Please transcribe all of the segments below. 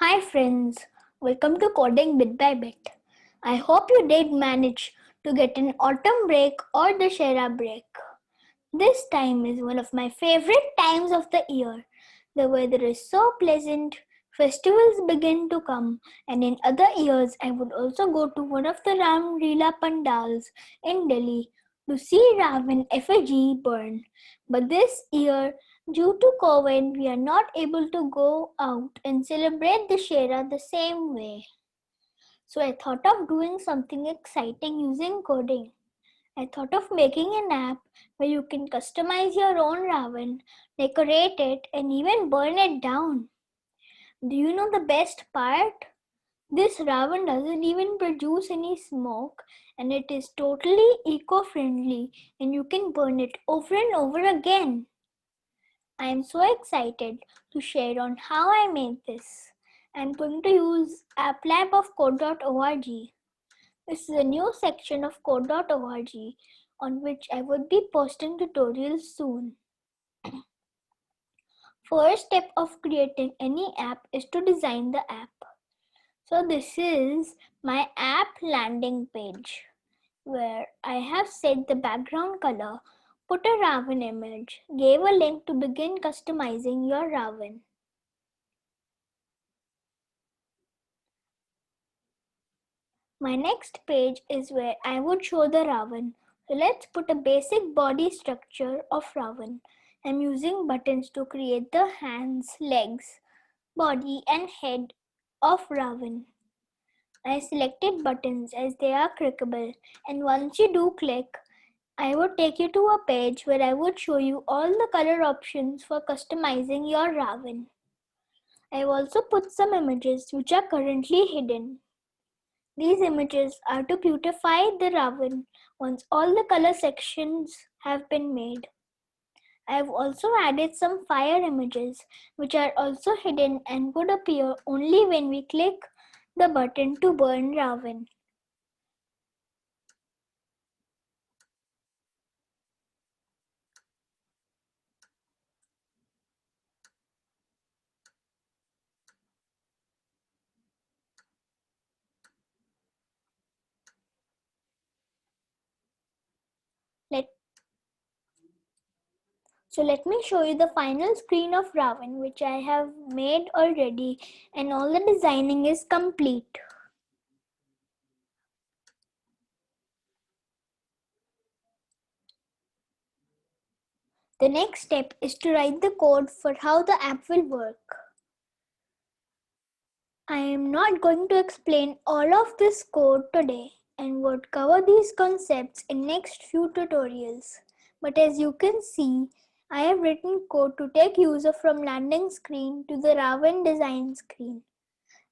Hi friends, welcome to Coding Bit by Bit. I hope you did manage to get an autumn break or Dussehra break. This time is one of my favorite times of the year. The weather is so pleasant, festivals begin to come, and in other years I would also go to one of the Ram Leela pandals in Delhi to see Raavan effigy burn. But this year, due to COVID, we are not able to go out and celebrate the Dussehra the same way. So I thought of doing something exciting using coding. I thought of making an app where you can customize your own Raavan, decorate it, and even burn it down. Do you know the best part? This Raavan doesn't even produce any smoke and it is totally eco-friendly and you can burn it over and over again. I am so excited to share on how I made this. I am going to use AppLab of code.org. This is a new section of code.org on which I would be posting tutorials soon. First step of creating any app is to design the app. So this is my app landing page where I have set the background color, put a Raavan image, gave a link to begin customizing your Raavan. My next page is where I would show the Raavan. So let's put a basic body structure of Raavan. I'm using buttons to create the hands, legs, body and head of Raavan. I selected buttons as they are clickable, and once you do click, I would take you to a page where I would show you all the color options for customizing your Raavan. I've also put some images which are currently hidden. These images are to beautify the Raavan once all the color sections have been made. I have also added some fire images which are also hidden and would appear only when we click the button to burn Raavan. So let me show you the final screen of Raavan which I have made already, and all the designing is complete. The next step is to write the code for how the app will work. I am not going to explain all of this code today and would cover these concepts in next few tutorials. But as you can see, I have written code to take user from landing screen to the Raavan design screen.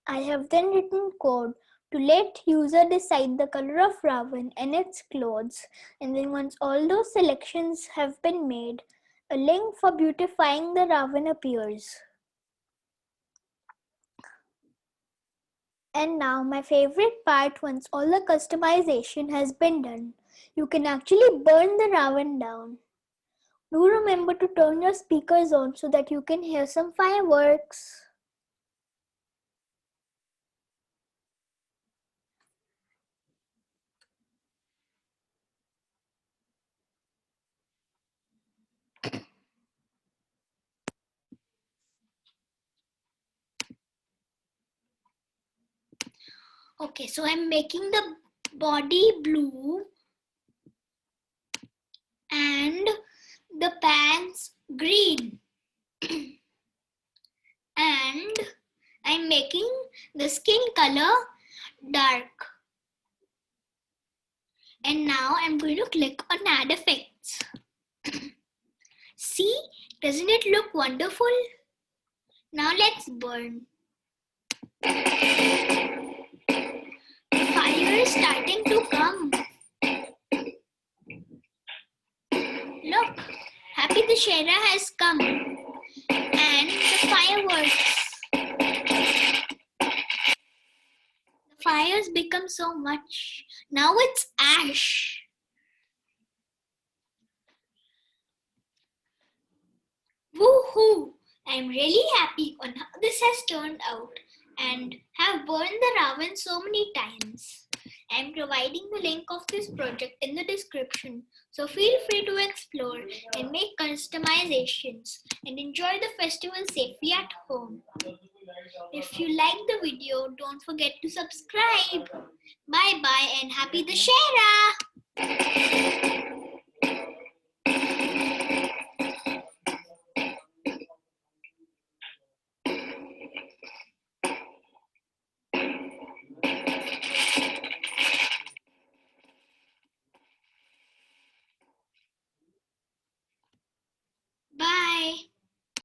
I have then written code to let user decide the color of Raavan and its clothes, and then once all those selections have been made, a link for beautifying the Raavan appears. And now my favorite part, once all the customization has been done, you can actually burn the Raavan down. Do remember to turn your speakers on so that you can hear some fireworks. Okay, so I'm making the body blue and the pants green. And I'm making the skin color dark. And now I'm going to click on add effects. See, doesn't it look wonderful? Now let's burn. Fire is starting to come. Look, Happy Dussehra has come. And the fireworks. The fires become so much. Now it's ash. Woohoo! I'm really happy on how this has turned out. and have burned the Raavan so many times. I am providing the link of this project in the description, so feel free to explore and make customizations and enjoy the festival safely at home. If you like the video, don't forget to subscribe. Bye bye and happy Dussehra!